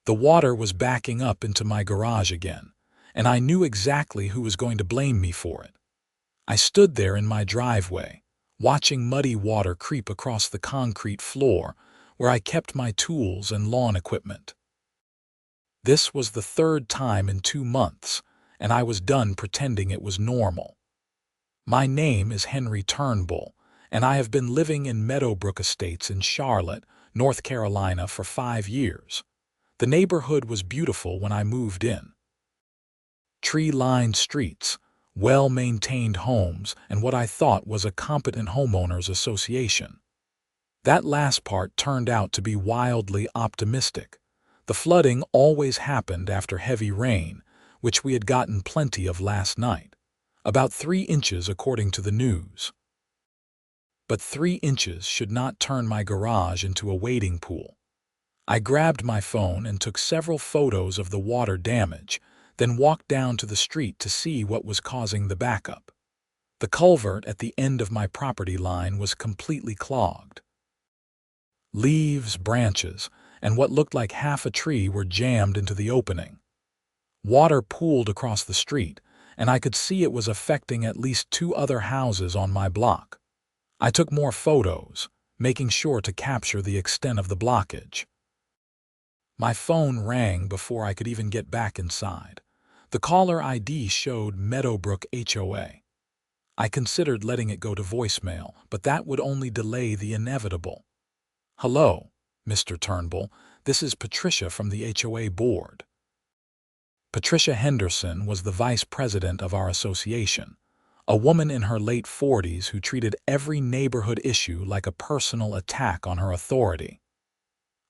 The water was backing up into my garage again, and I knew exactly who was going to blame me for it. I stood there in my driveway, watching muddy water creep across the concrete floor where I kept my tools and lawn equipment. This was the third time in 2 months, and I was done pretending it was normal. My name is Henry Turnbull, and I have been living in Meadowbrook Estates in Charlotte, North Carolina for 5 years. The neighborhood was beautiful when I moved in. Tree-lined streets, well-maintained homes, and what I thought was a competent homeowners association. That last part turned out to be wildly optimistic. The flooding always happened after heavy rain, which we had gotten plenty of last night. About 3 inches according to the news. But 3 inches should not turn my garage into a wading pool. I grabbed my phone and took several photos of the water damage, then walked down to the street to see what was causing the backup. The culvert at the end of my property line was completely clogged. Leaves, branches, and what looked like half a tree were jammed into the opening. Water pooled across the street, and I could see it was affecting at least 2 other houses on my block. I took more photos, making sure to capture the extent of the blockage. My phone rang before I could even get back inside. The caller ID showed Meadowbrook HOA. I considered letting it go to voicemail, but that would only delay the inevitable. "Hello, Mr. Turnbull. This is Patricia from the HOA board." Patricia Henderson was the vice president of our association, a woman in her late 40s who treated every neighborhood issue like a personal attack on her authority.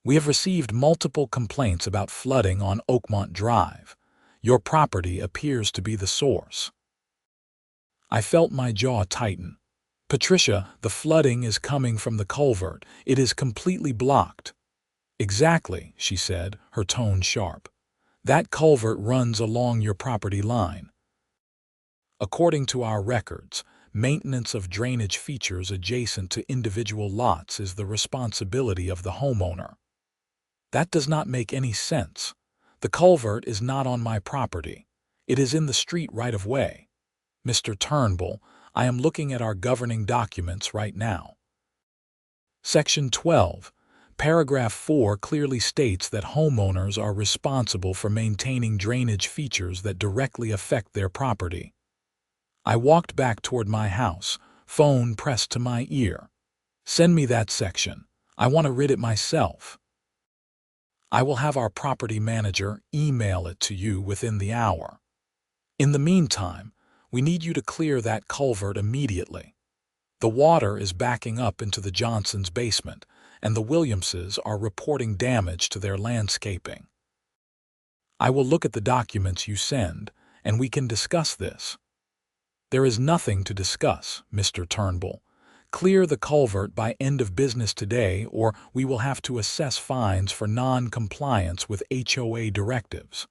"We have received multiple complaints about flooding on Oakmont Drive. Your property appears to be the source." I felt my jaw tighten. "Patricia, the flooding is coming from the culvert. It is completely blocked." "Exactly," she said, her tone sharp. "That culvert runs along your property line. According to our records, maintenance of drainage features adjacent to individual lots is the responsibility of the homeowner." That does not make any sense. The culvert is not on my property. It is in the street right-of-way. "Mr. Turnbull, I am looking at our governing documents right now. Section 12, paragraph 4 clearly states that homeowners are responsible for maintaining drainage features that directly affect their property." I walked back toward my house, phone pressed to my ear. "Send me that section. I want to read it myself." "I will have our property manager email it to you within the hour. In the meantime, we need you to clear that culvert immediately. The water is backing up into the Johnsons' basement, and the Williamses are reporting damage to their landscaping. I will look at the documents you send, and we can discuss this." "There is nothing to discuss, Mr. Turnbull. Clear the culvert by end of business today, or we will have to assess fines for non-compliance with HOA directives."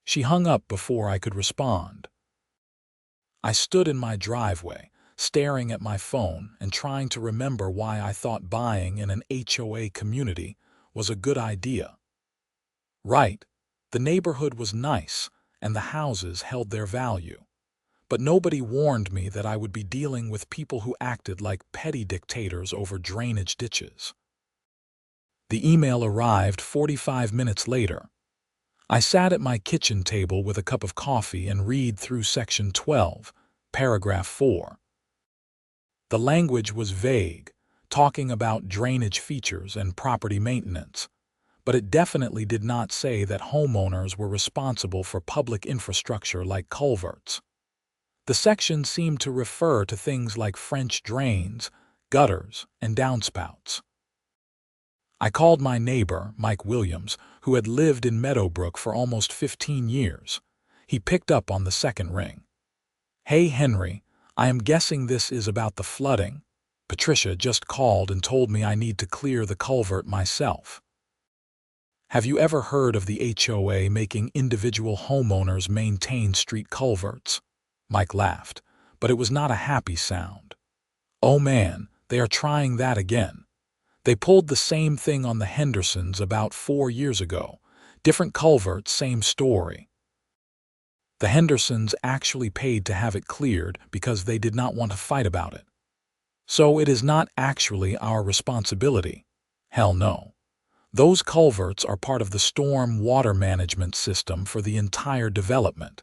She hung up before I could respond. I stood in my driveway, staring at my phone and trying to remember why I thought buying in an HOA community was a good idea. Right, the neighborhood was nice, and the houses held their value. But nobody warned me that I would be dealing with people who acted like petty dictators over drainage ditches. The email arrived 45 minutes later. I sat at my kitchen table with a cup of coffee and read through section 12, paragraph 4. The language was vague, talking about drainage features and property maintenance, but it definitely did not say that homeowners were responsible for public infrastructure like culverts. The section seemed to refer to things like French drains, gutters, and downspouts. I called my neighbor, Mike Williams, who had lived in Meadowbrook for almost 15 years. He picked up on the second ring. "Hey, Henry, I am guessing this is about the flooding. Patricia just called and told me I need to clear the culvert myself." "Have you ever heard of the HOA making individual homeowners maintain street culverts?" Mike laughed, but it was not a happy sound. "Oh man, they are trying that again. They pulled the same thing on the Hendersons about 4 years ago, Different culverts, same story. The Hendersons actually paid to have it cleared because they did not want to fight about it. So it is not actually our responsibility. Hell no. Those culverts are part of the storm water management system for the entire development.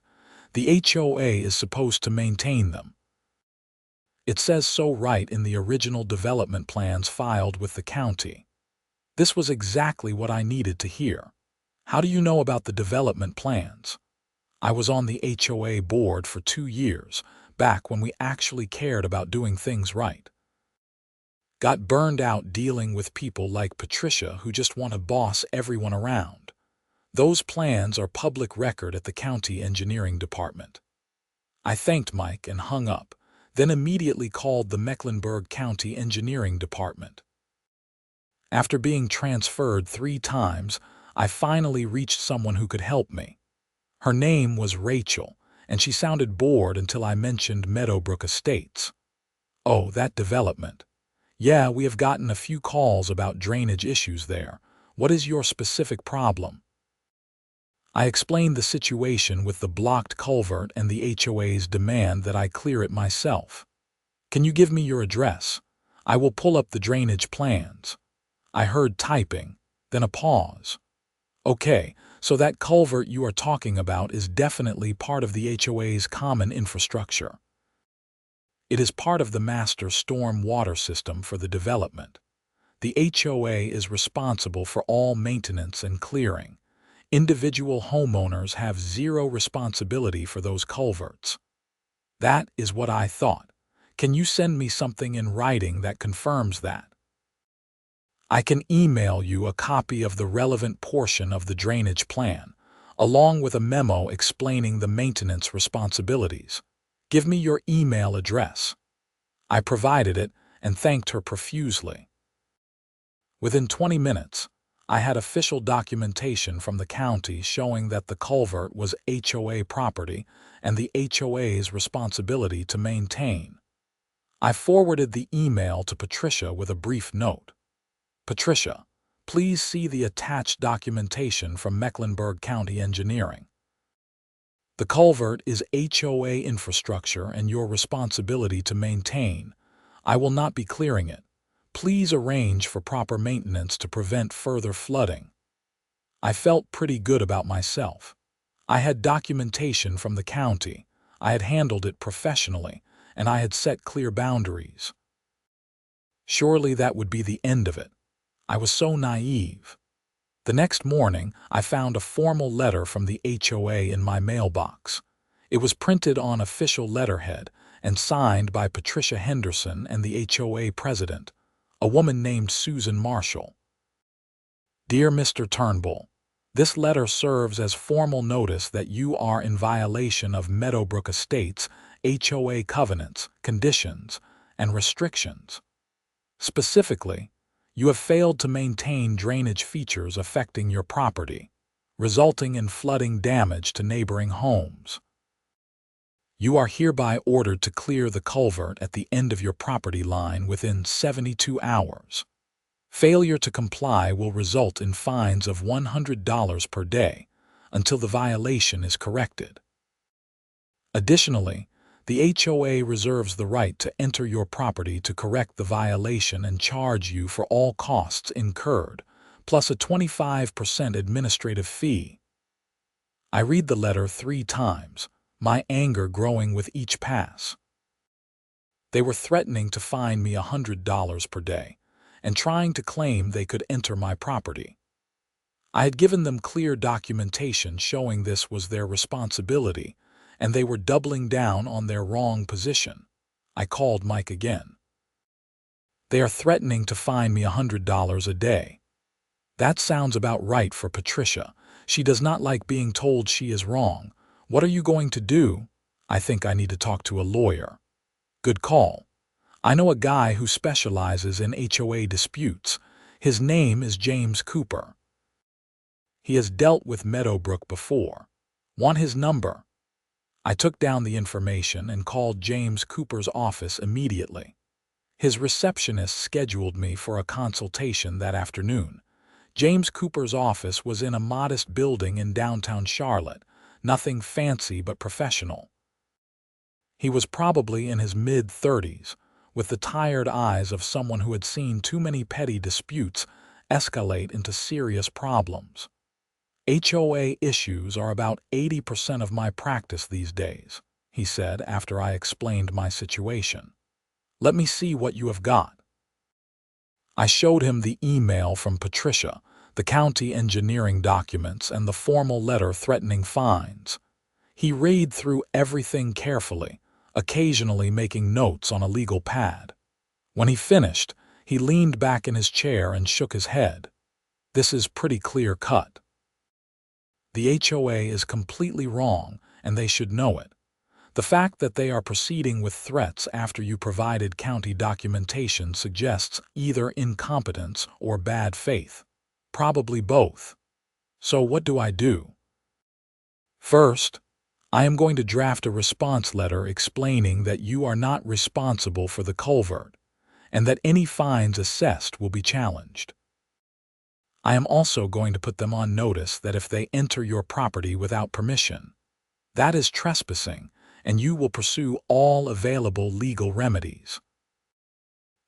The HOA is supposed to maintain them. It says so right in the original development plans filed with the county. This was exactly what I needed to hear. How do you know about the development plans? I was on the HOA board for 2 years, back when we actually cared about doing things right. Got burned out dealing with people like Patricia who just want to boss everyone around. Those plans are public record at the county engineering department. I thanked Mike and hung up, then immediately called the Mecklenburg County Engineering Department. After being transferred 3 times, I finally reached someone who could help me. Her name was Rachel, and she sounded bored until I mentioned Meadowbrook Estates. Oh, that development. Yeah, we have gotten a few calls about drainage issues there. What is your specific problem? I explained the situation with the blocked culvert and the HOA's demand that I clear it myself. Can you give me your address? I will pull up the drainage plans. I heard typing, then a pause. Okay, so that culvert you are talking about is definitely part of the HOA's common infrastructure. It is part of the master storm water system for the development. The HOA is responsible for all maintenance and clearing. Individual homeowners have zero responsibility for those culverts. That is what I thought. Can you send me something in writing that confirms that? I can email you a copy of the relevant portion of the drainage plan, along with a memo explaining the maintenance responsibilities. Give me your email address. I provided it and thanked her profusely. Within 20 minutes, I had official documentation from the county showing that the culvert was HOA property and the HOA's responsibility to maintain. I forwarded the email to Patricia with a brief note. Patricia, please see the attached documentation from Mecklenburg County Engineering. The culvert is HOA infrastructure and your responsibility to maintain. I will not be clearing it. Please arrange for proper maintenance to prevent further flooding. I felt pretty good about myself. I had documentation from the county, I had handled it professionally, and I had set clear boundaries. Surely that would be the end of it. I was so naive. The next morning, I found a formal letter from the HOA in my mailbox. It was printed on official letterhead and signed by Patricia Henderson and the HOA president, a woman named Susan Marshall. Dear Mr. Turnbull, this letter serves as formal notice that you are in violation of Meadowbrook Estates HOA covenants, conditions, and restrictions. Specifically, you have failed to maintain drainage features affecting your property, resulting in flooding damage to neighboring homes. You are hereby ordered to clear the culvert at the end of your property line within 72 hours. Failure to comply will result in fines of $100 per day until the violation is corrected. Additionally, the HOA reserves the right to enter your property to correct the violation and charge you for all costs incurred, plus a 25% administrative fee. I read the letter 3 times, my anger growing with each pass. They were threatening to fine me $100 per day and trying to claim they could enter my property. I had given them clear documentation showing this was their responsibility, and they were doubling down on their wrong position. I called Mike again. They are threatening to fine me $100 a day. That sounds about right for Patricia. She does not like being told she is wrong. What are you going to do? I think I need to talk to a lawyer. Good call. I know a guy who specializes in HOA disputes. His name is James Cooper. He has dealt with Meadowbrook before. Want his number? I took down the information and called James Cooper's office immediately. His receptionist scheduled me for a consultation that afternoon. James Cooper's office was in a modest building in downtown Charlotte, nothing fancy but professional. He was probably in his mid-30s, with the tired eyes of someone who had seen too many petty disputes escalate into serious problems. HOA issues are about 80% of my practice these days, he said after I explained my situation. Let me see what you have got. I showed him the email from Patricia, the county engineering documents, and the formal letter threatening fines. He read through everything carefully, occasionally making notes on a legal pad. When he finished, he leaned back in his chair and shook his head. This is pretty clear-cut. The HOA is completely wrong, and they should know it. The fact that they are proceeding with threats after you provided county documentation suggests either incompetence or bad faith. Probably both. So what do I do? First, I am going to draft a response letter explaining that you are not responsible for the culvert, and that any fines assessed will be challenged. I am also going to put them on notice that if they enter your property without permission, that is trespassing, and you will pursue all available legal remedies.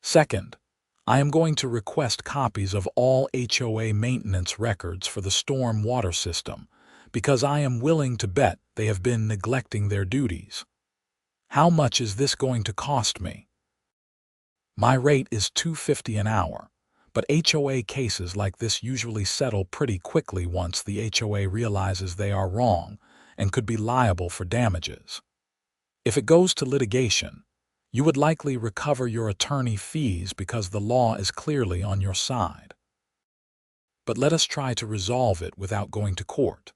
Second, I am going to request copies of all HOA maintenance records for the storm water system, because I am willing to bet they have been neglecting their duties. How much is this going to cost me? My rate is $2.50 an hour, but HOA cases like this usually settle pretty quickly once the HOA realizes they are wrong and could be liable for damages. If it goes to litigation, you would likely recover your attorney fees because the law is clearly on your side. But let us try to resolve it without going to court.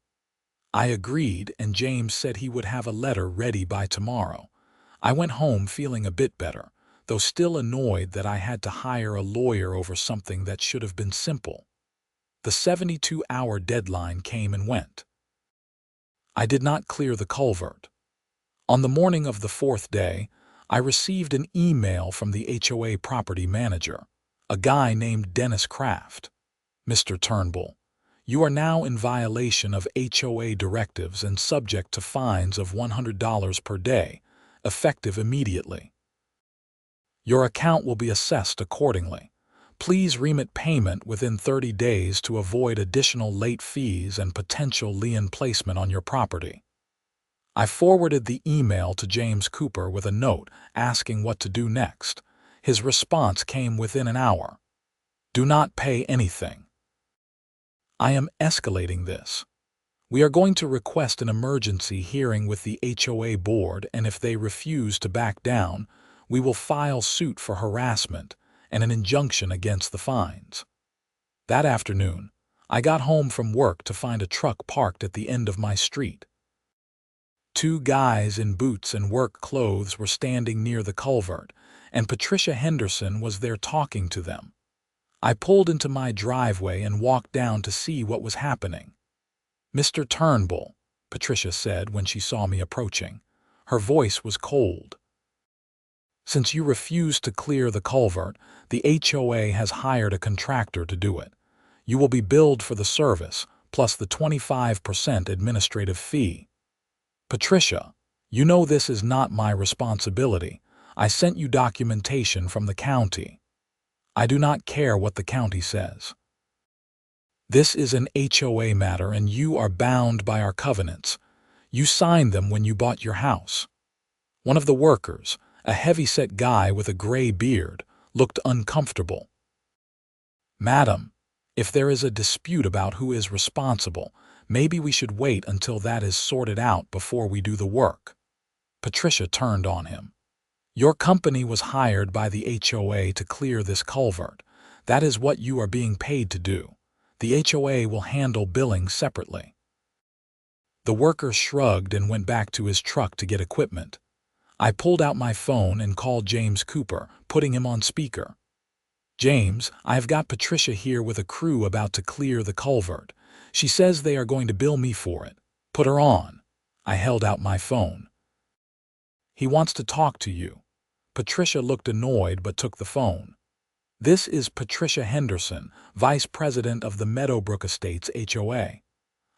I agreed, and James said he would have a letter ready by tomorrow. I went home feeling a bit better, though still annoyed that I had to hire a lawyer over something that should have been simple. The 72-hour deadline came and went. I did not clear the culvert. On the morning of the fourth day, I received an email from the HOA property manager, a guy named Dennis Kraft. Mr. Turnbull, you are now in violation of HOA directives and subject to fines of $100 per day, effective immediately. Your account will be assessed accordingly. Please remit payment within 30 days to avoid additional late fees and potential lien placement on your property. I forwarded the email to James Cooper with a note asking what to do next. His response came within an hour. Do not pay anything. I am escalating this. We are going to request an emergency hearing with the HOA board, and if they refuse to back down, we will file suit for harassment and an injunction against the fines. That afternoon, I got home from work to find a truck parked at the end of my street. Two guys in boots and work clothes were standing near the culvert, and Patricia Henderson was there talking to them. I pulled into my driveway and walked down to see what was happening. Mr. Turnbull, Patricia said when she saw me approaching. Her voice was cold. Since you refused to clear the culvert, the HOA has hired a contractor to do it. You will be billed for the service, plus the 25% administrative fee. Patricia, you know this is not my responsibility. I sent you documentation from the county. I do not care what the county says. This is an HOA matter and you are bound by our covenants. You signed them when you bought your house. One of the workers, a heavy-set guy with a gray beard, looked uncomfortable. Madam, if there is a dispute about who is responsible, maybe we should wait until that is sorted out before we do the work. Patricia turned on him. Your company was hired by the HOA to clear this culvert. That is what you are being paid to do. The HOA will handle billing separately. The worker shrugged and went back to his truck to get equipment. I pulled out my phone and called James Cooper, putting him on speaker. James, I have got Patricia here with a crew about to clear the culvert. She says they are going to bill me for it. Put her on. I held out my phone. He wants to talk to you. Patricia looked annoyed but took the phone. This is Patricia Henderson, Vice President of the Meadowbrook Estates HOA.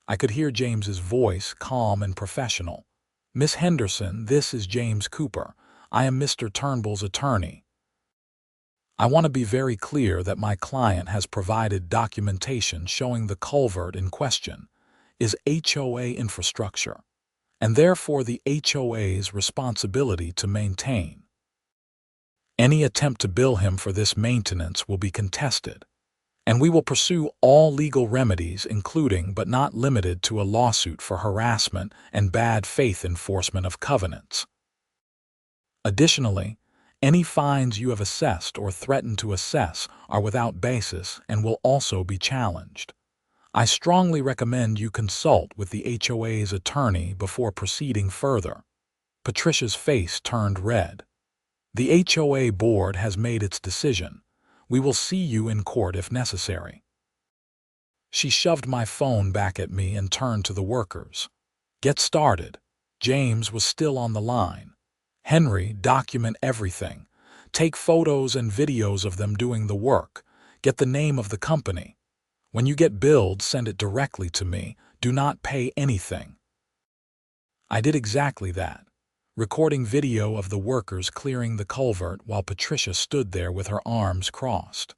I could hear James's voice, calm and professional. Miss Henderson, this is James Cooper. I am Mr. Turnbull's attorney. I want to be very clear that my client has provided documentation showing the culvert in question is HOA infrastructure, and therefore the HOA's responsibility to maintain. Any attempt to bill him for this maintenance will be contested, and we will pursue all legal remedies, including but not limited to a lawsuit for harassment and bad faith enforcement of covenants. Additionally, any fines you have assessed or threatened to assess are without basis and will also be challenged. I strongly recommend you consult with the HOA's attorney before proceeding further. Patricia's face turned red. The HOA board has made its decision. We will see you in court if necessary. She shoved my phone back at me and turned to the workers. Get started. James was still on the line. Henry, document everything. Take photos and videos of them doing the work. Get the name of the company. When you get billed, send it directly to me. Do not pay anything. I did exactly that, recording video of the workers clearing the culvert while Patricia stood there with her arms crossed.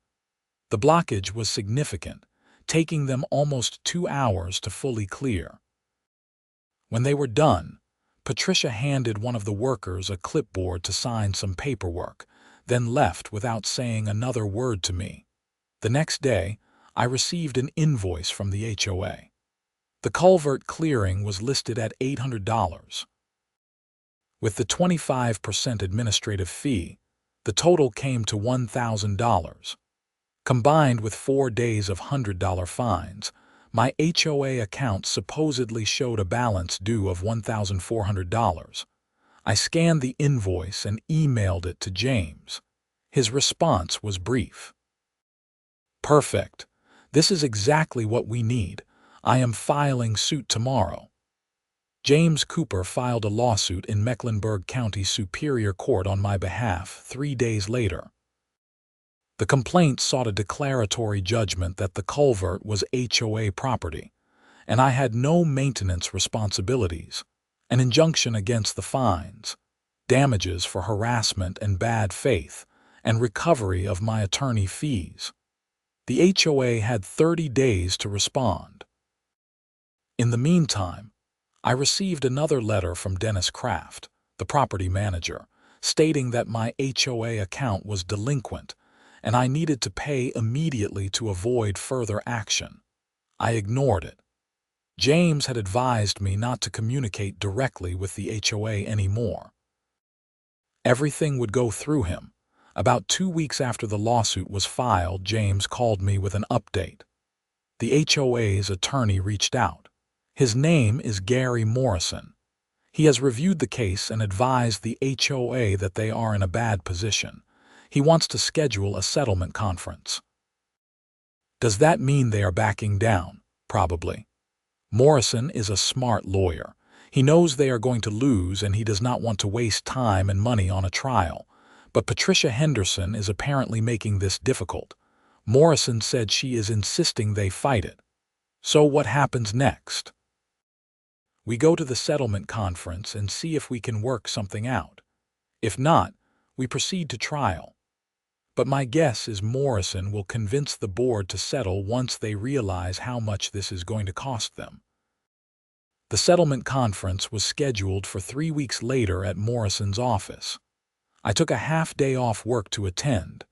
The blockage was significant, taking them almost 2 hours to fully clear. When they were done, Patricia handed one of the workers a clipboard to sign some paperwork, then left without saying another word to me. The next day, I received an invoice from the HOA. The culvert clearing was listed at $800. With the 25% administrative fee, the total came to $1,000. Combined with 4 days of $100 fines, my HOA account supposedly showed a balance due of $1,400. I scanned the invoice and emailed it to James. His response was brief. Perfect. This is exactly what we need. I am filing suit tomorrow. James Cooper filed a lawsuit in Mecklenburg County Superior Court on my behalf 3 days later. The complaint sought a declaratory judgment that the culvert was HOA property, and I had no maintenance responsibilities, an injunction against the fines, damages for harassment and bad faith, and recovery of my attorney fees. The HOA had 30 days to respond. In the meantime, I received another letter from Dennis Kraft, the property manager, stating that my HOA account was delinquent and I needed to pay immediately to avoid further action. I ignored it. James had advised me not to communicate directly with the HOA anymore. Everything would go through him. About 2 weeks after the lawsuit was filed, James called me with an update. The HOA's attorney reached out. His name is Gary Morrison. He has reviewed the case and advised the HOA that they are in a bad position. He wants to schedule a settlement conference. Does that mean they are backing down? Probably. Morrison is a smart lawyer. He knows they are going to lose and he does not want to waste time and money on a trial. But Patricia Henderson is apparently making this difficult. Morrison said she is insisting they fight it. So what happens next? We go to the settlement conference and see if we can work something out. If not, we proceed to trial. But my guess is Morrison will convince the board to settle once they realize how much this is going to cost them. The settlement conference was scheduled for 3 weeks later at Morrison's office. I took a half-day off work to attend.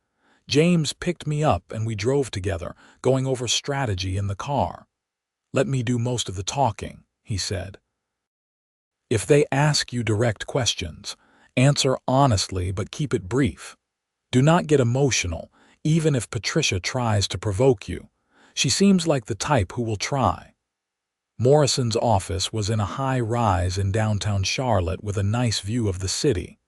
James picked me up and we drove together, going over strategy in the car. Let me do most of the talking, he said. If they ask you direct questions, answer honestly but keep it brief. Do not get emotional, even if Patricia tries to provoke you. She seems like the type who will try. Morrison's office was in a high-rise in downtown Charlotte with a nice view of the city.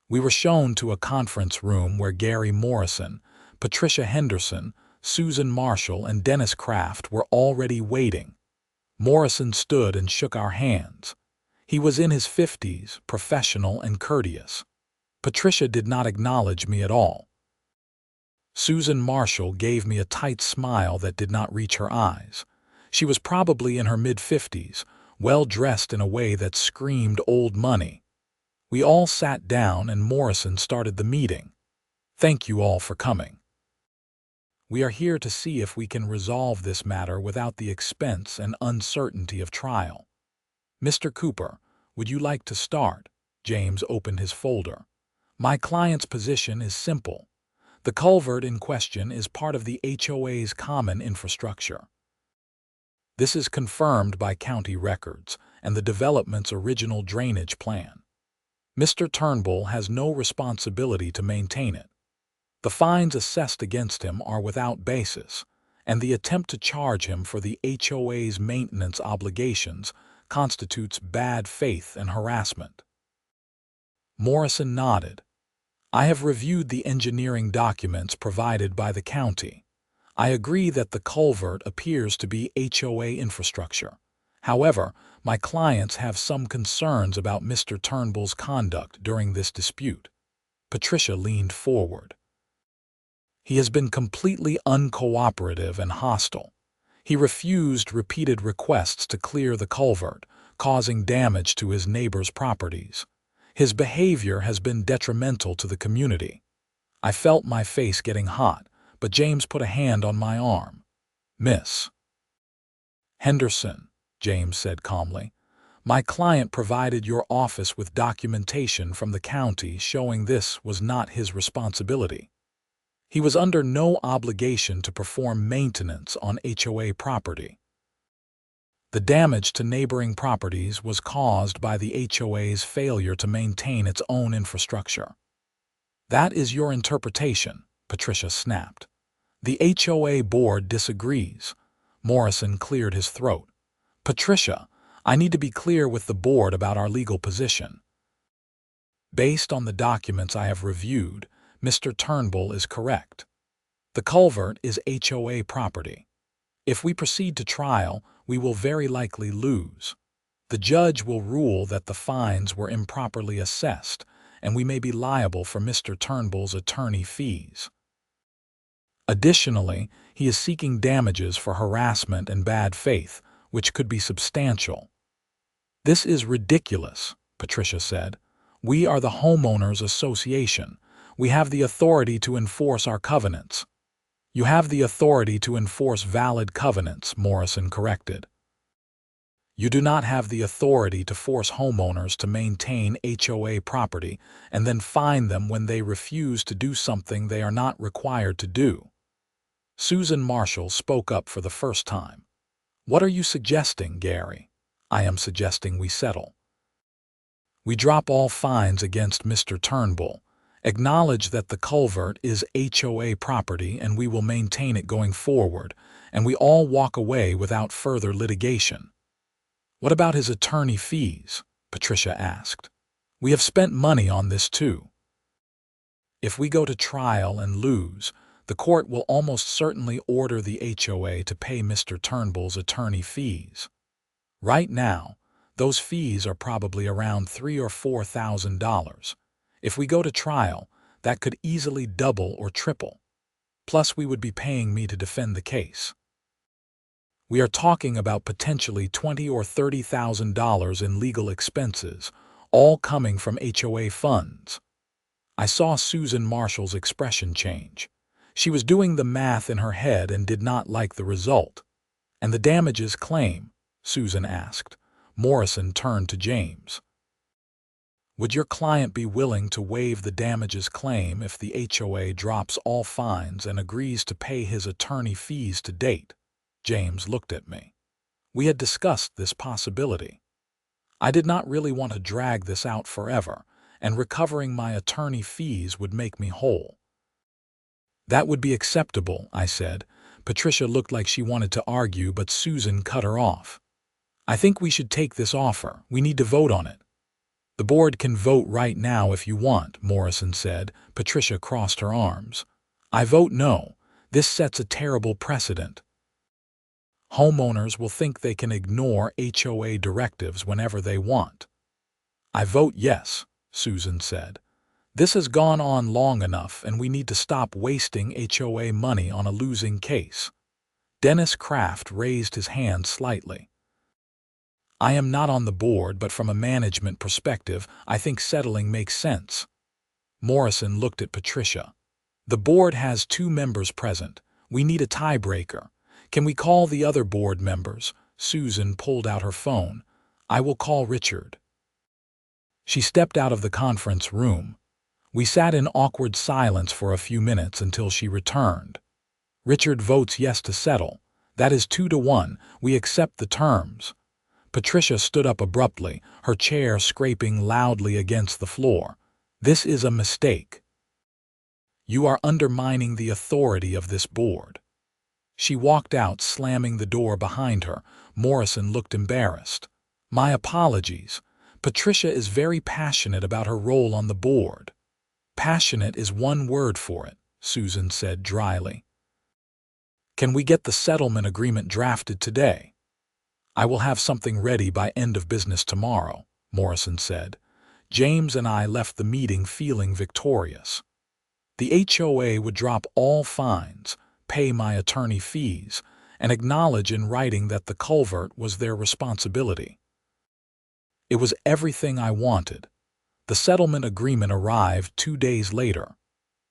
We were shown to a conference room where Gary Morrison, Patricia Henderson, Susan Marshall, and Dennis Kraft were already waiting. Morrison stood and shook our hands. He was in his 50s, professional and courteous. Patricia did not acknowledge me at all. Susan Marshall gave me a tight smile that did not reach her eyes. She was probably in her mid-50s, well-dressed in a way that screamed old money. We all sat down and Morrison started the meeting. "Thank you all for coming. We are here to see if we can resolve this matter without the expense and uncertainty of trial. Mr. Cooper, would you like to start?" James opened his folder. "My client's position is simple. The culvert in question is part of the HOA's common infrastructure. This is confirmed by county records and the development's original drainage plan. Mr. Turnbull has no responsibility to maintain it. The fines assessed against him are without basis, and the attempt to charge him for the HOA's maintenance obligations constitutes bad faith and harassment." Morrison nodded. "I have reviewed the engineering documents provided by the county. I agree that the culvert appears to be HOA infrastructure. However, my clients have some concerns about Mr. Turnbull's conduct during this dispute." Patricia leaned forward. "He has been completely uncooperative and hostile. He refused repeated requests to clear the culvert, causing damage to his neighbors' properties. His behavior has been detrimental to the community." I felt my face getting hot, but James put a hand on my arm. "Miss Henderson," James said calmly, "my client provided your office with documentation from the county showing this was not his responsibility. He was under no obligation to perform maintenance on HOA property. The damage to neighboring properties was caused by the HOA's failure to maintain its own infrastructure." "That is your interpretation," Patricia snapped. "The HOA board disagrees." Morrison cleared his throat. "Patricia, I need to be clear with the board about our legal position. Based on the documents I have reviewed, Mr. Turnbull is correct. The culvert is HOA property. If we proceed to trial, we will very likely lose. The judge will rule that the fines were improperly assessed, and we may be liable for Mr. Turnbull's attorney fees. Additionally, he is seeking damages for harassment and bad faith, which could be substantial." "This is ridiculous," Patricia said. "We are the Homeowners Association. We have the authority to enforce our covenants." "You have the authority to enforce valid covenants," Morrison corrected. "You do not have the authority to force homeowners to maintain HOA property and then fine them when they refuse to do something they are not required to do." Susan Marshall spoke up for the first time. "What are you suggesting, Gary?" "I am suggesting we settle. We drop all fines against Mr. Turnbull, acknowledge that the culvert is HOA property and we will maintain it going forward, and we all walk away without further litigation." "What about his attorney fees?" Patricia asked. "We have spent money on this too." "If we go to trial and lose, the court will almost certainly order the HOA to pay Mr. Turnbull's attorney fees. Right now, those fees are probably around $3,000 or $4,000. If we go to trial, that could easily double or triple. Plus, we would be paying me to defend the case. We are talking about potentially $20,000 or $30,000 in legal expenses, all coming from HOA funds." I saw Susan Marshall's expression change. She was doing the math in her head and did not like the result. "And the damages claim?" Susan asked. Morrison turned to James. "Would your client be willing to waive the damages claim if the HOA drops all fines and agrees to pay his attorney fees to date?" James looked at me. We had discussed this possibility. I did not really want to drag this out forever, and recovering my attorney fees would make me whole. "That would be acceptable," I said. Patricia looked like she wanted to argue, but Susan cut her off. "I think we should take this offer. We need to vote on it." "The board can vote right now if you want," Morrison said. Patricia crossed her arms. "I vote no. This sets a terrible precedent. Homeowners will think they can ignore HOA directives whenever they want." "I vote yes," Susan said. This has gone on long enough, and we need to stop wasting HOA money on a losing case. Dennis Kraft raised his hand slightly. I am not on the board, but from a management perspective, I think settling makes sense. Morrison looked at Patricia. The board has 2 members present. We need a tiebreaker. Can we call the other board members? Susan pulled out her phone. I will call Richard. She stepped out of the conference room. We sat in awkward silence for a few minutes until she returned. Richard votes yes to settle. That is 2-1. We accept the terms. Patricia stood up abruptly, her chair scraping loudly against the floor. This is a mistake. You are undermining the authority of this board. She walked out, slamming the door behind her. Morrison looked embarrassed. My apologies. Patricia is very passionate about her role on the board. Passionate is one word for it, Susan said dryly. Can we get the settlement agreement drafted today? I will have something ready by end of business tomorrow, Morrison said. James and I left the meeting feeling victorious. The HOA would drop all fines, pay my attorney fees, and acknowledge in writing that the culvert was their responsibility. It was everything I wanted. The settlement agreement arrived 2 days later.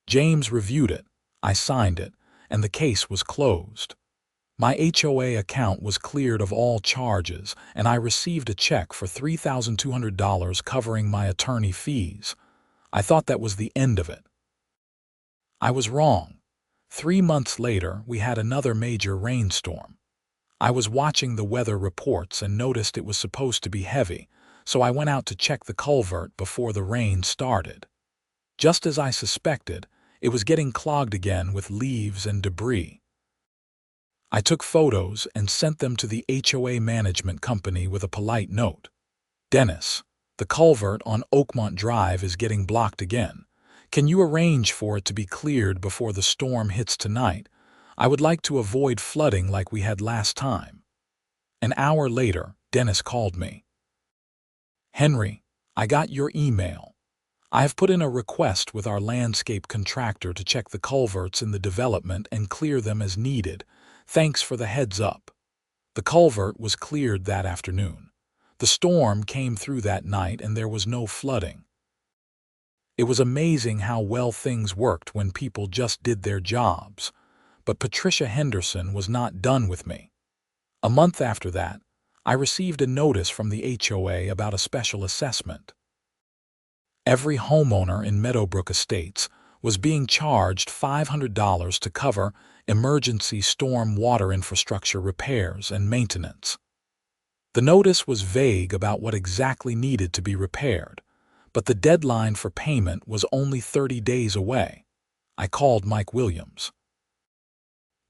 James reviewed it, I signed it, and the case was closed. My HOA account was cleared of all charges, and I received a check for $3,200 covering my attorney fees. I thought that was the end of it. I was wrong. 3 months later, we had another major rainstorm. I was watching the weather reports and noticed it was supposed to be heavy, so I went out to check the culvert before the rain started. Just as I suspected, it was getting clogged again with leaves and debris. I took photos and sent them to the HOA management company with a polite note. Dennis, the culvert on Oakmont Drive is getting blocked again. Can you arrange for it to be cleared before the storm hits tonight? I would like to avoid flooding like we had last time. An hour later, Dennis called me. Henry, I got your email. I have put in a request with our landscape contractor to check the culverts in the development and clear them as needed. Thanks for the heads up. The culvert was cleared that afternoon. The storm came through that night and there was no flooding. It was amazing how well things worked when people just did their jobs. But Patricia Henderson was not done with me. A month after that, I received a notice from the HOA about a special assessment. Every homeowner in Meadowbrook Estates was being charged $500 to cover emergency storm water infrastructure repairs and maintenance. The notice was vague about what exactly needed to be repaired, but the deadline for payment was only 30 days away. I called Mike Williams.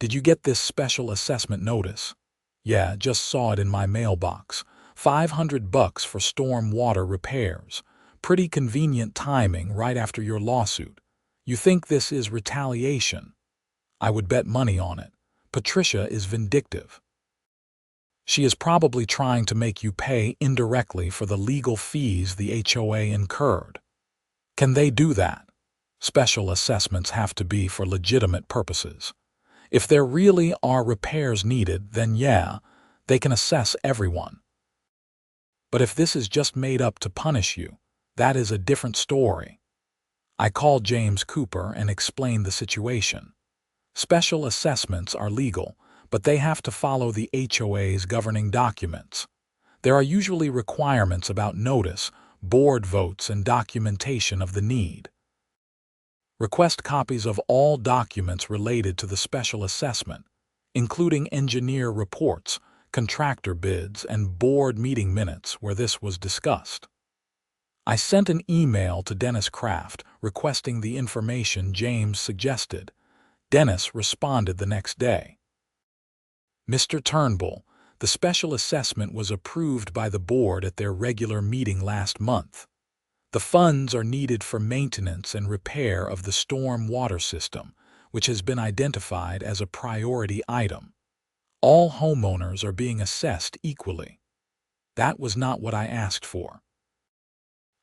Did you get this special assessment notice? Yeah, just saw it in my mailbox. $500 for storm water repairs. Pretty convenient timing right after your lawsuit. You think this is retaliation? I would bet money on it. Patricia is vindictive. She is probably trying to make you pay indirectly for the legal fees the HOA incurred. Can they do that? Special assessments have to be for legitimate purposes. If there really are repairs needed, then yeah, they can assess everyone. But if this is just made up to punish you, that is a different story. I called James Cooper and explained the situation. Special assessments are legal, but they have to follow the HOA's governing documents. There are usually requirements about notice, board votes, and documentation of the need. Request copies of all documents related to the special assessment, including engineer reports, contractor bids, and board meeting minutes where this was discussed. I sent an email to Dennis Kraft requesting the information James suggested. Dennis responded the next day. Mr. Turnbull, the special assessment was approved by the board at their regular meeting last month. The funds are needed for maintenance and repair of the storm water system, which has been identified as a priority item. All homeowners are being assessed equally. That was not what I asked for.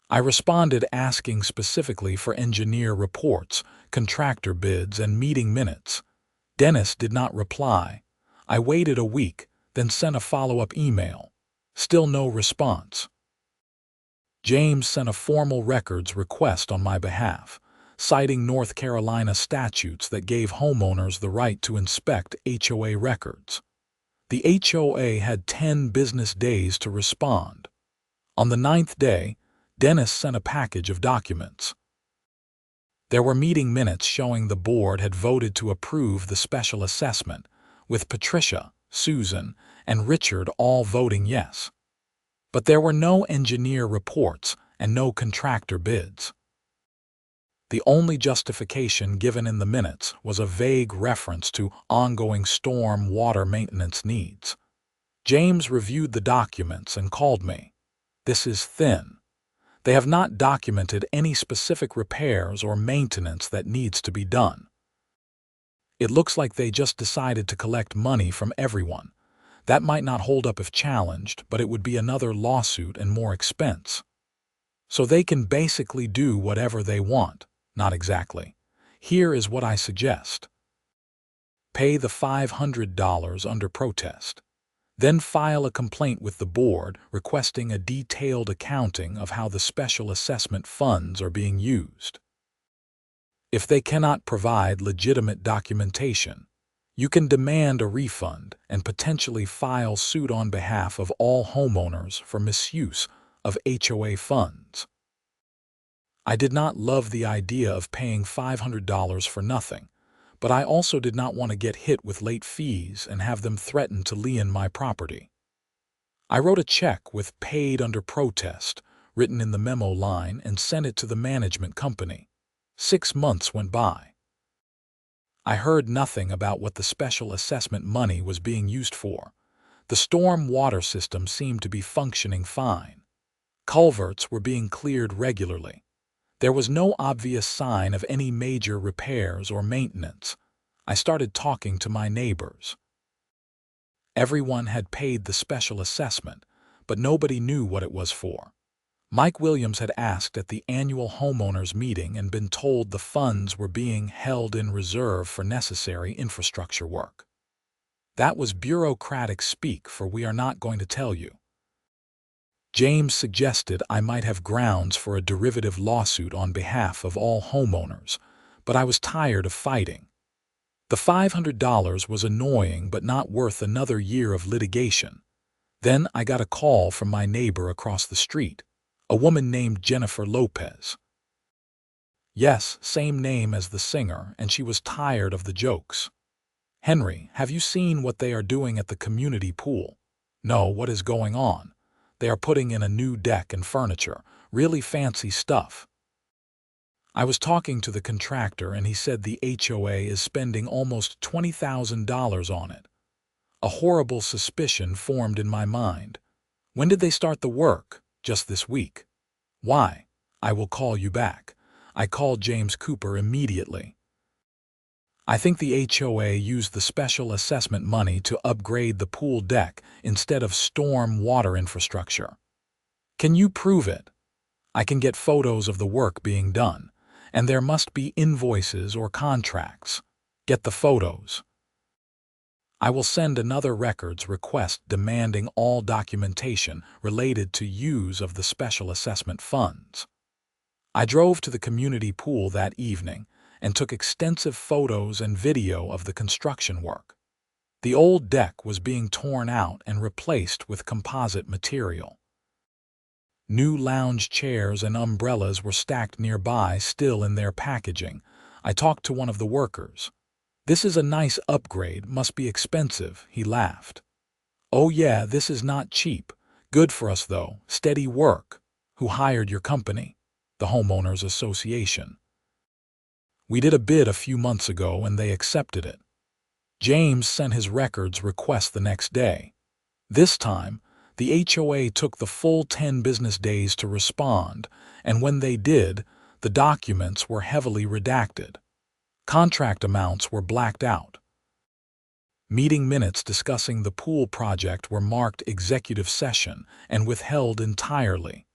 I responded asking specifically for engineer reports, contractor bids, and meeting minutes. Dennis did not reply. I waited a week, then sent a follow-up email. Still no response. James sent a formal records request on my behalf, citing North Carolina statutes that gave homeowners the right to inspect HOA records. The HOA had 10 business days to respond. On the 9th day, Dennis sent a package of documents. There were meeting minutes showing the board had voted to approve the special assessment, with Patricia, Susan, and Richard all voting yes. But there were no engineer reports and no contractor bids. The only justification given in the minutes was a vague reference to ongoing storm water maintenance needs. James reviewed the documents and called me. "This is thin. They have not documented any specific repairs or maintenance that needs to be done. It looks like they just decided to collect money from everyone. That might not hold up if challenged, but it would be another lawsuit and more expense. So they can basically do whatever they want." Not exactly. Here is what I suggest. Pay the $500 under protest. Then file a complaint with the board requesting a detailed accounting of how the special assessment funds are being used. If they cannot provide legitimate documentation, you can demand a refund and potentially file suit on behalf of all homeowners for misuse of HOA funds. I did not love the idea of paying $500 for nothing, but I also did not want to get hit with late fees and have them threaten to lien my property. I wrote a check with "paid under protest" written in the memo line and sent it to the management company. 6 months went by. I heard nothing about what the special assessment money was being used for. The storm water system seemed to be functioning fine. Culverts were being cleared regularly. There was no obvious sign of any major repairs or maintenance. I started talking to my neighbors. Everyone had paid the special assessment, but nobody knew what it was for. Mike Williams had asked at the annual homeowners meeting and been told the funds were being held in reserve for necessary infrastructure work. That was bureaucratic speak for "we are not going to tell you." James suggested I might have grounds for a derivative lawsuit on behalf of all homeowners, but I was tired of fighting. The $500 was annoying but not worth another year of litigation. Then I got a call from my neighbor across the street, a woman named Jennifer Lopez. Yes, same name as the singer, and she was tired of the jokes. "Henry, have you seen what they are doing at the community pool?" "No, what is going on?" "They are putting in a new deck and furniture, really fancy stuff." I was talking to the contractor and he said the HOA is spending almost $20,000 on it. A horrible suspicion formed in my mind. "When did they start the work?" "Just this week." "Why?" "I will call you back." I called James Cooper immediately. "I think the HOA used the special assessment money to upgrade the pool deck instead of storm water infrastructure." "Can you prove it?" "I can get photos of the work being done, and there must be invoices or contracts." "Get the photos." I will send another records request demanding all documentation related to use of the special assessment funds. I drove to the community pool that evening and took extensive photos and video of the construction work. The old deck was being torn out and replaced with composite material. New lounge chairs and umbrellas were stacked nearby, still in their packaging. I talked to one of the workers. "This is a nice upgrade, must be expensive," he laughed. "Oh yeah, this is not cheap. Good for us though, steady work." "Who hired your company?" "The Homeowners Association. We did a bid a few months ago and they accepted it." James sent his records request the next day. This time, the HOA took the full 10 business days to respond, and when they did, the documents were heavily redacted. Contract amounts were blacked out. Meeting minutes discussing the pool project were marked executive session and withheld entirely.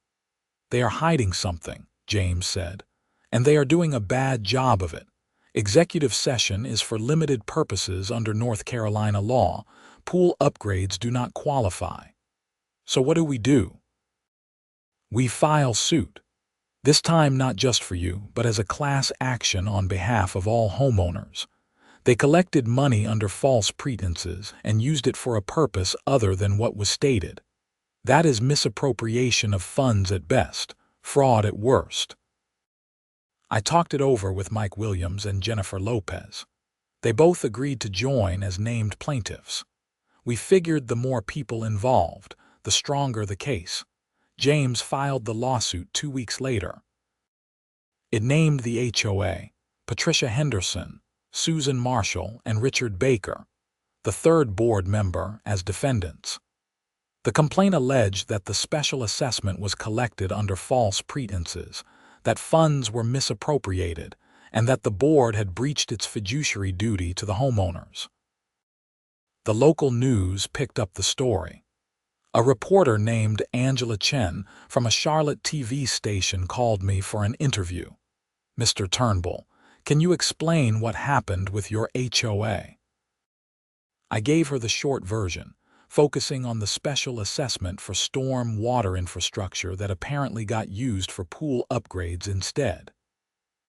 They are hiding something, James said, and they are doing a bad job of it. Executive session is for limited purposes under North Carolina law. Pool upgrades do not qualify. So what do? We file suit. This time not just for you, but as a class action on behalf of all homeowners. They collected money under false pretenses and used it for a purpose other than what was stated. That is misappropriation of funds at best, fraud at worst. I talked it over with Mike Williams and Jennifer Lopez. They both agreed to join as named plaintiffs. We figured the more people involved, the stronger the case. James filed the lawsuit 2 weeks later. It named the HOA, Patricia Henderson, Susan Marshall, and Richard Baker, the third board member, as defendants. The complaint alleged that the special assessment was collected under false pretenses, that funds were misappropriated, and that the board had breached its fiduciary duty to the homeowners. The local news picked up the story. A reporter named Angela Chen from a Charlotte TV station called me for an interview. "Mr. Turnbull, can you explain what happened with your HOA?" I gave her the short version, focusing on the special assessment for storm water infrastructure that apparently got used for pool upgrades instead.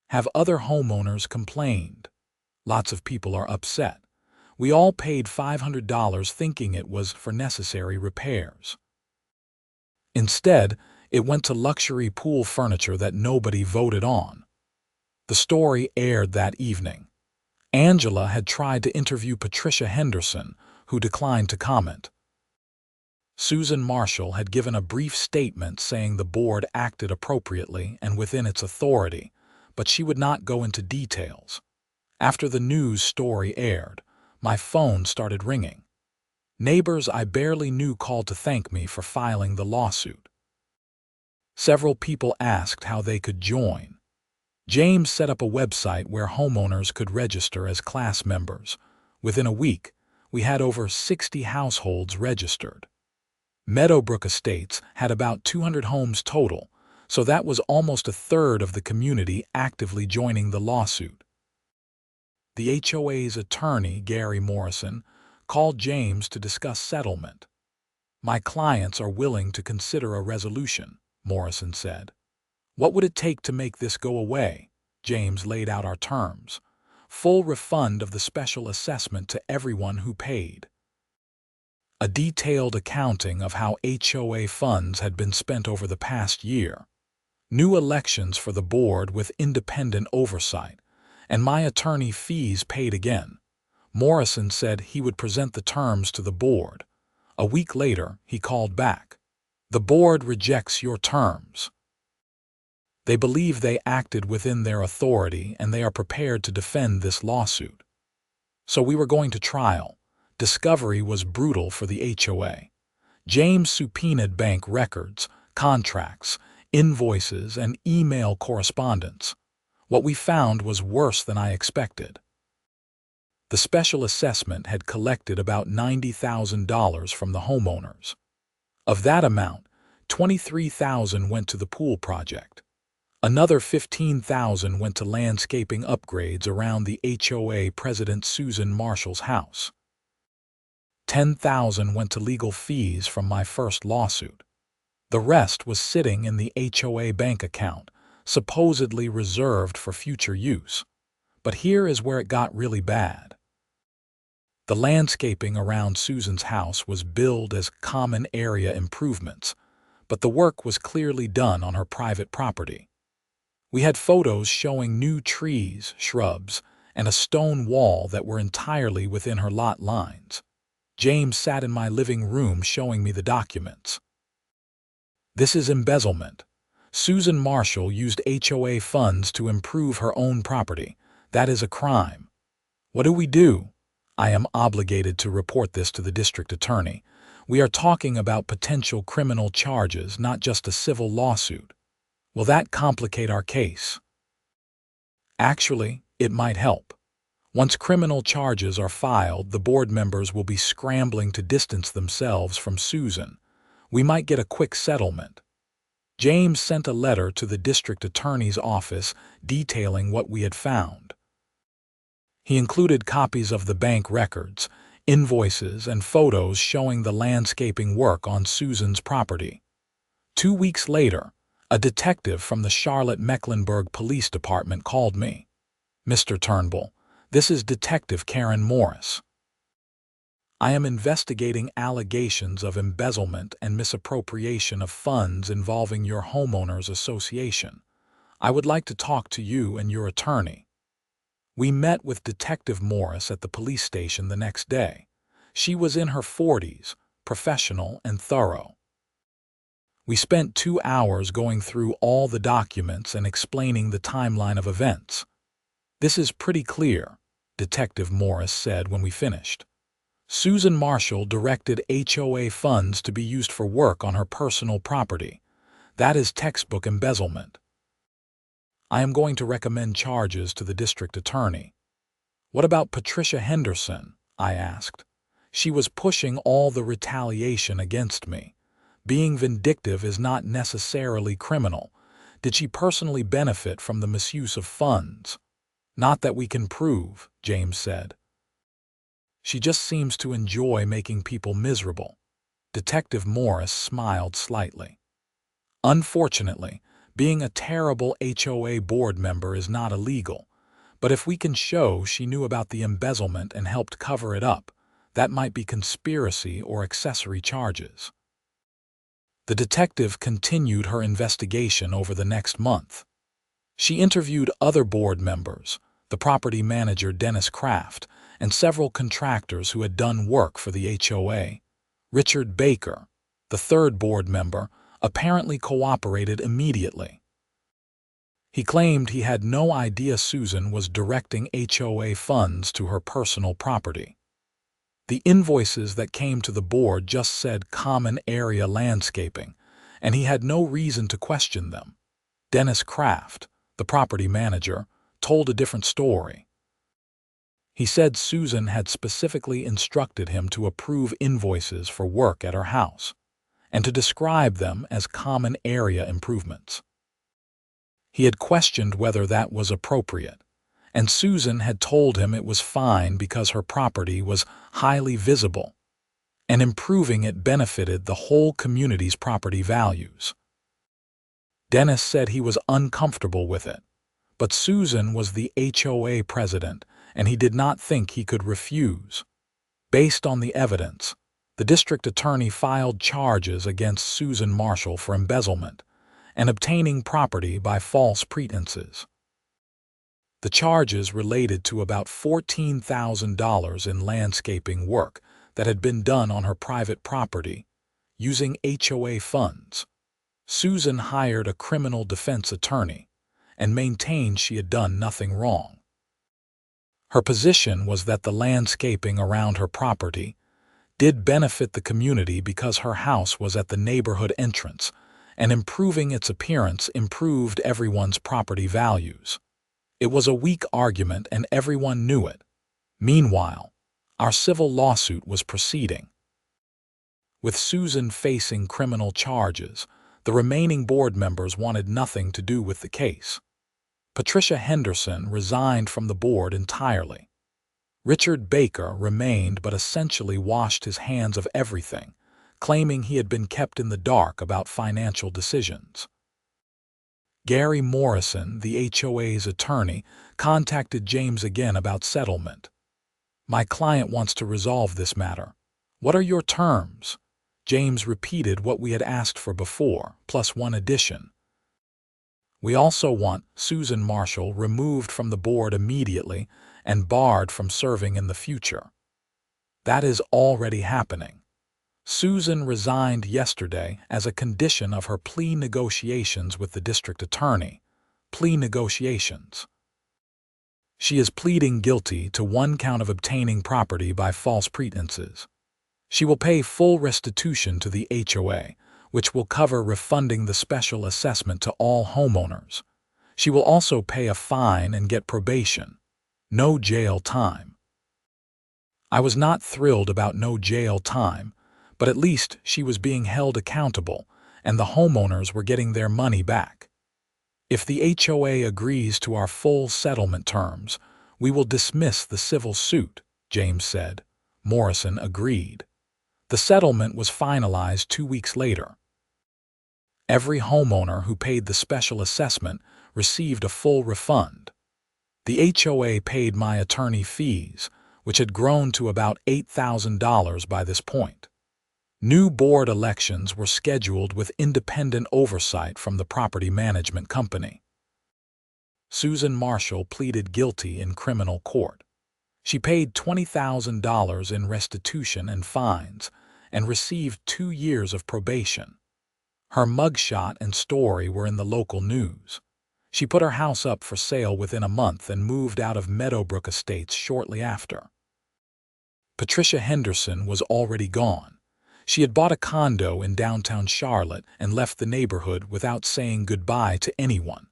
Have other homeowners complained? Lots of people are upset. We all paid $500 thinking it was for necessary repairs. Instead, it went to luxury pool furniture that nobody voted on. The story aired that evening. Angela had tried to interview Patricia Henderson, who declined to comment. Susan Marshall had given a brief statement saying the board acted appropriately and within its authority, but she would not go into details. After the news story aired, my phone started ringing. Neighbors I barely knew called to thank me for filing the lawsuit. Several people asked how they could join. James set up a website where homeowners could register as class members. Within a week, we had over 60 households registered. Meadowbrook Estates had about 200 homes total, so that was almost a third of the community actively joining the lawsuit. The HOA's attorney, Gary Morrison, called James to discuss settlement. "My clients are willing to consider a resolution," Morrison said. "What would it take to make this go away?" James laid out our terms. Full refund of the special assessment to everyone who paid. A detailed accounting of how HOA funds had been spent over the past year. New elections for the board with independent oversight, and my attorney fees paid again. Morrison said he would present the terms to the board. A week later, he called back. "The board rejects your terms." They believe they acted within their authority and they are prepared to defend this lawsuit. So we were going to trial. Discovery was brutal for the HOA. James subpoenaed bank records, contracts, invoices, and email correspondence. What we found was worse than I expected. The special assessment had collected about $90,000 from the homeowners. Of that amount, $23,000 went to the pool project. Another $15,000 went to landscaping upgrades around the HOA President Susan Marshall's house. $10,000 went to legal fees from my first lawsuit. The rest was sitting in the HOA bank account, supposedly reserved for future use. But here is where it got really bad. The landscaping around Susan's house was billed as common area improvements, but the work was clearly done on her private property. We had photos showing new trees, shrubs, and a stone wall that were entirely within her lot lines. James sat in my living room showing me the documents. "This is embezzlement. Susan Marshall used HOA funds to improve her own property. That is a crime. What do? I am obligated to report this to the district attorney. We are talking about potential criminal charges, not just a civil lawsuit. Will that complicate our case?" Actually, it might help. Once criminal charges are filed, the board members will be scrambling to distance themselves from Susan. We might get a quick settlement. James sent a letter to the district attorney's office detailing what we had found. He included copies of the bank records, invoices, and photos showing the landscaping work on Susan's property. 2 weeks later, a detective from the Charlotte-Mecklenburg Police Department called me. "Mr. Turnbull, this is Detective Karen Morris. I am investigating allegations of embezzlement and misappropriation of funds involving your homeowners association. I would like to talk to you and your attorney." We met with Detective Morris at the police station the next day. She was in her 40s, professional and thorough. We spent 2 hours going through all the documents and explaining the timeline of events. "This is pretty clear," Detective Morris said when we finished. "Susan Marshall directed HOA funds to be used for work on her personal property. That is textbook embezzlement. I am going to recommend charges to the district attorney." "What about Patricia Henderson?" I asked. "She was pushing all the retaliation against me. Being vindictive is not necessarily criminal. Did she personally benefit from the misuse of funds?" "Not that we can prove," James said. "She just seems to enjoy making people miserable." Detective Morris smiled slightly. "Unfortunately, being a terrible HOA board member is not illegal, but if we can show she knew about the embezzlement and helped cover it up, that might be conspiracy or accessory charges." The detective continued her investigation over the next month. She interviewed other board members, the property manager Dennis Kraft, and several contractors who had done work for the HOA. Richard Baker, the third board member, apparently cooperated immediately. He claimed he had no idea Susan was directing HOA funds to her personal property. The invoices that came to the board just said common area landscaping, and he had no reason to question them. Dennis Kraft, the property manager, told a different story. He said Susan had specifically instructed him to approve invoices for work at her house, and to describe them as common area improvements. He had questioned whether that was appropriate, and Susan had told him it was fine because her property was highly visible, and improving it benefited the whole community's property values. Dennis said he was uncomfortable with it, but Susan was the HOA president, and he did not think he could refuse. Based on the evidence, the district attorney filed charges against Susan Marshall for embezzlement and obtaining property by false pretenses. The charges related to about $14,000 in landscaping work that had been done on her private property using HOA funds. Susan hired a criminal defense attorney and maintained she had done nothing wrong. Her position was that the landscaping around her property did benefit the community because her house was at the neighborhood entrance, and improving its appearance improved everyone's property values. It was a weak argument and everyone knew it. Meanwhile, our civil lawsuit was proceeding. With Susan facing criminal charges, the remaining board members wanted nothing to do with the case. Patricia Henderson resigned from the board entirely. Richard Baker remained but essentially washed his hands of everything, claiming he had been kept in the dark about financial decisions. Gary Morrison, the HOA's attorney, contacted James again about settlement. "My client wants to resolve this matter. What are your terms?" James repeated what we had asked for before, plus one addition. "We also want Susan Marshall removed from the board immediately and barred from serving in the future." That is already happening. Susan resigned yesterday as a condition of her plea negotiations with the district attorney. Plea negotiations. She is pleading guilty to one count of obtaining property by false pretenses. She will pay full restitution to the HOA, which will cover refunding the special assessment to all homeowners. She will also pay a fine and get probation. No jail time. I was not thrilled about no jail time, but at least she was being held accountable, and the homeowners were getting their money back. If the HOA agrees to our full settlement terms, we will dismiss the civil suit, James said. Morrison agreed. The settlement was finalized 2 weeks later. Every homeowner who paid the special assessment received a full refund. The HOA paid my attorney fees, which had grown to about $8,000 by this point. New board elections were scheduled with independent oversight from the property management company. Susan Marshall pleaded guilty in criminal court. She paid $20,000 in restitution and fines and received 2 years of probation. Her mugshot and story were in the local news. She put her house up for sale within a month and moved out of Meadowbrook Estates shortly after. Patricia Henderson was already gone. She had bought a condo in downtown Charlotte and left the neighborhood without saying goodbye to anyone.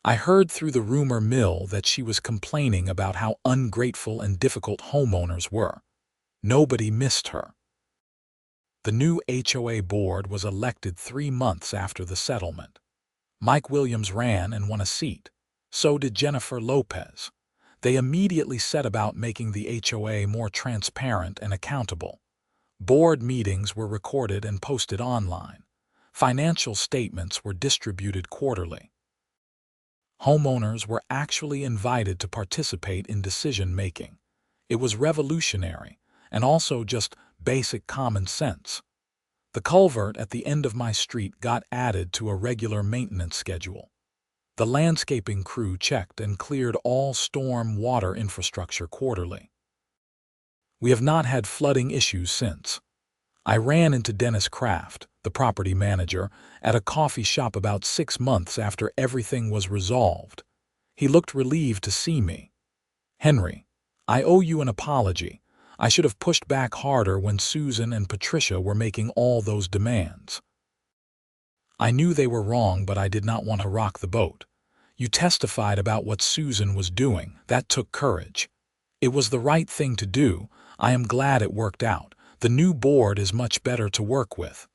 I heard through the rumor mill that she was complaining about how ungrateful and difficult homeowners were. Nobody missed her. The new HOA board was elected 3 months after the settlement. Mike Williams ran and won a seat. So did Jennifer Lopez. They immediately set about making the HOA more transparent and accountable. Board meetings were recorded and posted online. Financial statements were distributed quarterly. Homeowners were actually invited to participate in decision-making. It was revolutionary and also just basic common sense. The culvert at the end of my street got added to a regular maintenance schedule. The landscaping crew checked and cleared all storm water infrastructure quarterly. We have not had flooding issues since. I ran into Dennis Kraft, the property manager, at a coffee shop about 6 months after everything was resolved. He looked relieved to see me. "Henry, I owe you an apology. I should have pushed back harder when Susan and Patricia were making all those demands. I knew they were wrong, but I did not want to rock the boat. You testified about what Susan was doing. That took courage. It was the right thing to do. I am glad it worked out. The new board is much better to work with."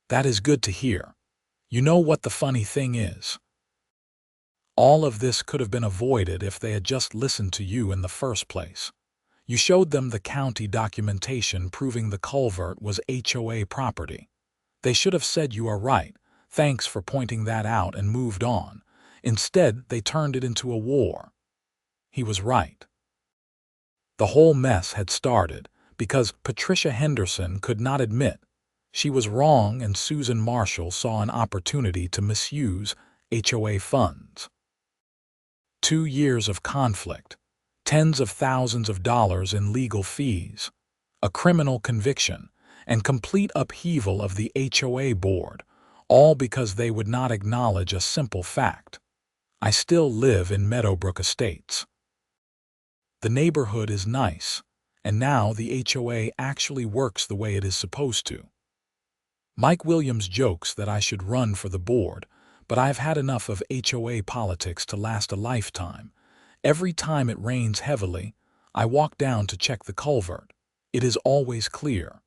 "That is good to hear. You know what the funny thing is? All of this could have been avoided if they had just listened to you in the first place. You showed them the county documentation proving the culvert was HOA property. They should have said you are right, thanks for pointing that out, and moved on. Instead, they turned it into a war." He was right. The whole mess had started because Patricia Henderson could not admit she was wrong, and Susan Marshall saw an opportunity to misuse HOA funds. 2 years of conflict, tens of thousands of dollars in legal fees, a criminal conviction, and complete upheaval of the HOA board, all because they would not acknowledge a simple fact. I still live in Meadowbrook Estates. The neighborhood is nice, and now the HOA actually works the way it is supposed to. Mike Williams jokes that I should run for the board, but I have had enough of HOA politics to last a lifetime. Every time it rains heavily, I walk down to check the culvert. It is always clear.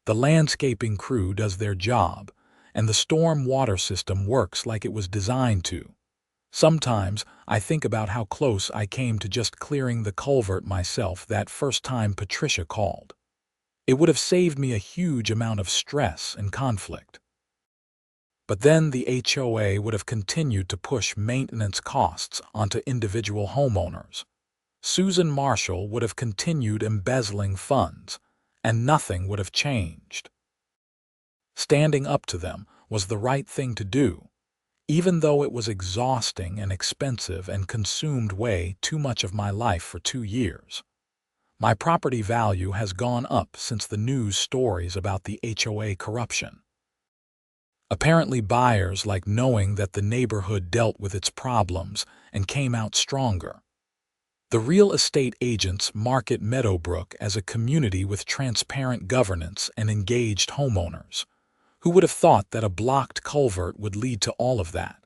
The landscaping crew does their job, and the storm water system works like it was designed to. Sometimes I think about how close I came to just clearing the culvert myself that first time Patricia called. It would have saved me a huge amount of stress and conflict. But then the HOA would have continued to push maintenance costs onto individual homeowners. Susan Marshall would have continued embezzling funds, and nothing would have changed. Standing up to them was the right thing to do, even though it was exhausting and expensive and consumed way too much of my life for 2 years. My property value has gone up since the news stories about the HOA corruption. Apparently buyers like knowing that the neighborhood dealt with its problems and came out stronger. The real estate agents market Meadowbrook as a community with transparent governance and engaged homeowners. Who would have thought that a blocked culvert would lead to all of that?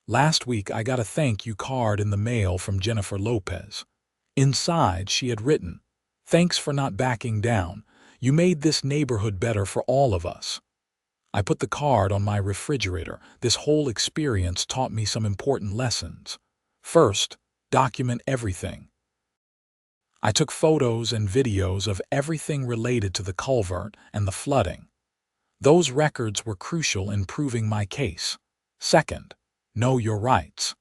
Last week I got a thank you card in the mail from Jennifer Lopez. Inside she had written, "Thanks for not backing down. You made this neighborhood better for all of us." I put the card on my refrigerator. This whole experience taught me some important lessons. First, document everything. I took photos and videos of everything related to the culvert and the flooding. Those records were crucial in proving my case. Second, know your rights.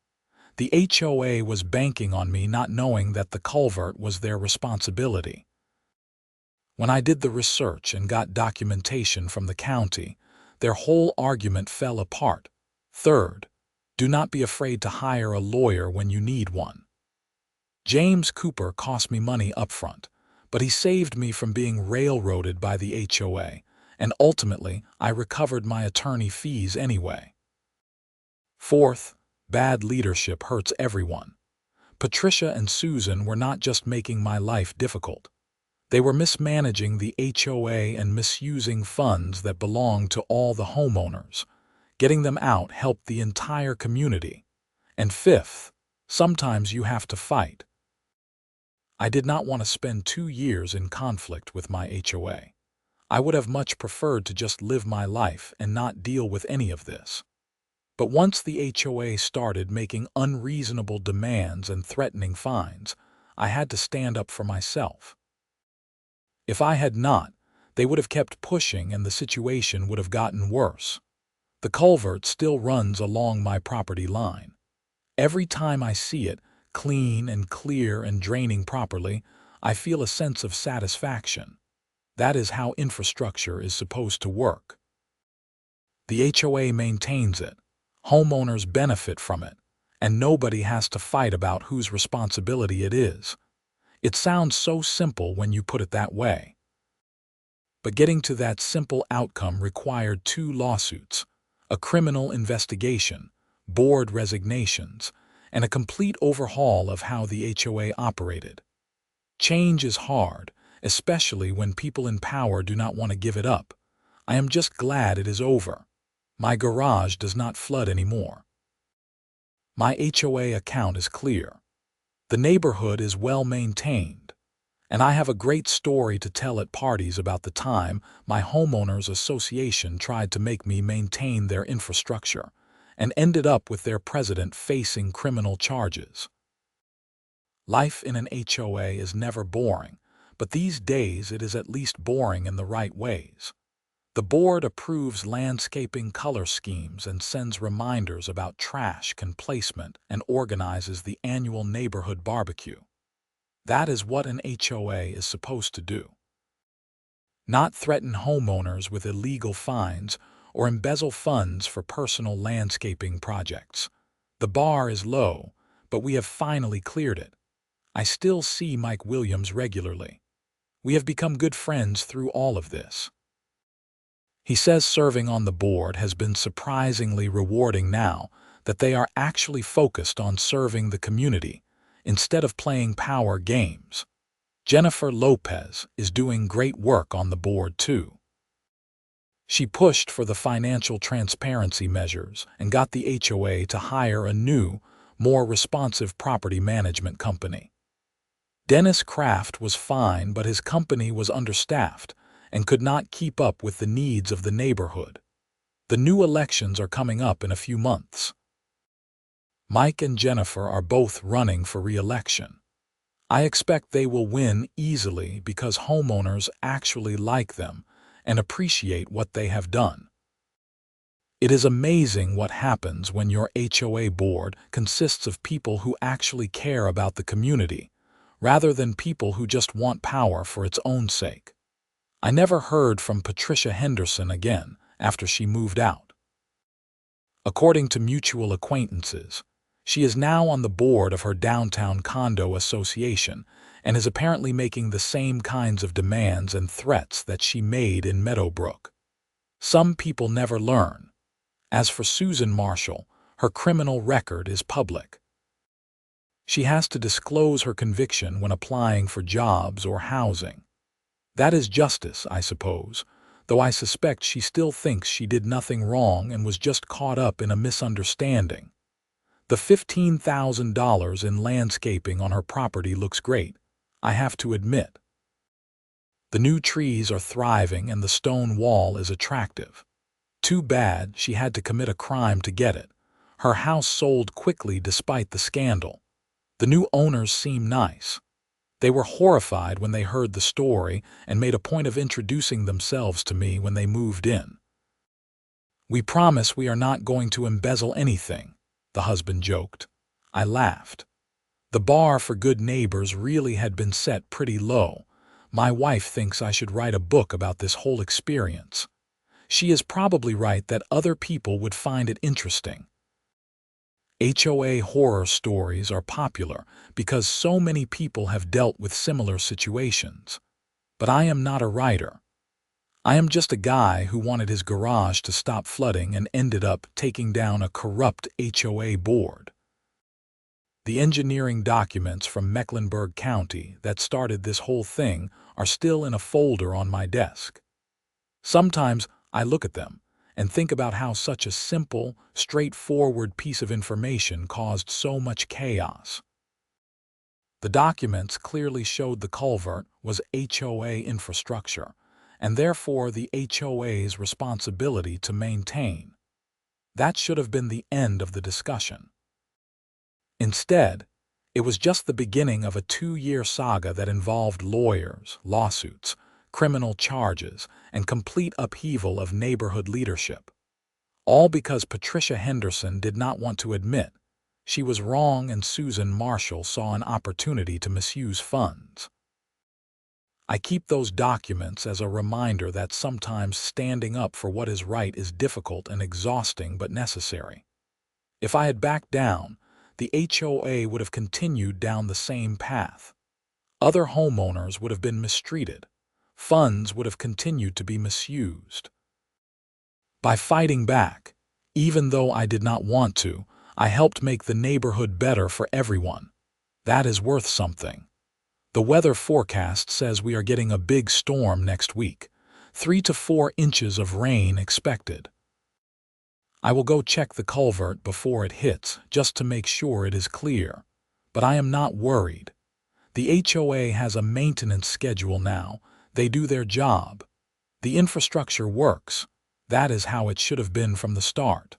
The HOA was banking on me not knowing that the culvert was their responsibility. When I did the research and got documentation from the county, their whole argument fell apart. Third, do not be afraid to hire a lawyer when you need one. James Cooper cost me money upfront, but he saved me from being railroaded by the HOA, and ultimately I recovered my attorney fees anyway. Fourth, bad leadership hurts everyone. Patricia and Susan were not just making my life difficult. They were mismanaging the HOA and misusing funds that belonged to all the homeowners. Getting them out helped the entire community. And fifth, sometimes you have to fight. I did not want to spend 2 years in conflict with my HOA. I would have much preferred to just live my life and not deal with any of this. But once the HOA started making unreasonable demands and threatening fines, I had to stand up for myself. If I had not, they would have kept pushing and the situation would have gotten worse. The culvert still runs along my property line. Every time I see it, clean and clear and draining properly, I feel a sense of satisfaction. That is how infrastructure is supposed to work. The HOA maintains it, homeowners benefit from it, and nobody has to fight about whose responsibility it is. It sounds so simple when you put it that way. But getting to that simple outcome required 2 lawsuits, a criminal investigation, board resignations, and a complete overhaul of how the HOA operated. Change is hard, especially when people in power do not want to give it up. I am just glad it is over. My garage does not flood anymore. My HOA account is clear. The neighborhood is well maintained, and I have a great story to tell at parties about the time my homeowners association tried to make me maintain their infrastructure and ended up with their president facing criminal charges. Life in an HOA is never boring, but these days it is at least boring in the right ways. The board approves landscaping color schemes and sends reminders about trash can placement and organizes the annual neighborhood barbecue. That is what an HOA is supposed to do. Not threaten homeowners with illegal fines or embezzle funds for personal landscaping projects. The bar is low, but we have finally cleared it. I still see Mike Williams regularly. We have become good friends through all of this. He says serving on the board has been surprisingly rewarding now that they are actually focused on serving the community instead of playing power games. Jennifer Lopez is doing great work on the board too. She pushed for the financial transparency measures and got the HOA to hire a new, more responsive property management company. Dennis Kraft was fine, but his company was understaffed and could not keep up with the needs of the neighborhood. The new elections are coming up in a few months. Mike and Jennifer are both running for re-election. I expect they will win easily because homeowners actually like them and appreciate what they have done. It is amazing what happens when your HOA board consists of people who actually care about the community, rather than people who just want power for its own sake. I never heard from Patricia Henderson again after she moved out. According to mutual acquaintances, she is now on the board of her downtown condo association and is apparently making the same kinds of demands and threats that she made in Meadowbrook. Some people never learn. As for Susan Marshall, her criminal record is public. She has to disclose her conviction when applying for jobs or housing. That is justice, I suppose, though I suspect she still thinks she did nothing wrong and was just caught up in a misunderstanding. The $15,000 in landscaping on her property looks great, I have to admit. The new trees are thriving and the stone wall is attractive. Too bad she had to commit a crime to get it. Her house sold quickly despite the scandal. The new owners seemed nice. They were horrified when they heard the story and made a point of introducing themselves to me when they moved in. "We promise we are not going to embezzle anything," the husband joked. I laughed. The bar for good neighbors really had been set pretty low. My wife thinks I should write a book about this whole experience. She is probably right that other people would find it interesting. HOA horror stories are popular because so many people have dealt with similar situations. But I am not a writer. I am just a guy who wanted his garage to stop flooding and ended up taking down a corrupt HOA board. The engineering documents from Mecklenburg County that started this whole thing are still in a folder on my desk. Sometimes I look at them and think about how such a simple, straightforward piece of information caused so much chaos. The documents clearly showed the culvert was HOA infrastructure, and therefore the HOA's responsibility to maintain. That should have been the end of the discussion. Instead, it was just the beginning of a 2-year saga that involved lawyers, lawsuits, criminal charges, and complete upheaval of neighborhood leadership. All because Patricia Henderson did not want to admit she was wrong and Susan Marshall saw an opportunity to misuse funds. I keep those documents as a reminder that sometimes standing up for what is right is difficult and exhausting but necessary. If I had backed down, the HOA would have continued down the same path. Other homeowners would have been mistreated. Funds would have continued to be misused. By fighting back, even though I did not want to, I helped make the neighborhood better for everyone. That is worth something. The weather forecast says we are getting a big storm next week, 3 to 4 inches of rain expected. I will go check the culvert before it hits just to make sure it is clear, but I am not worried. The HOA has a maintenance schedule now. They do their job. The infrastructure works. That is how it should have been from the start.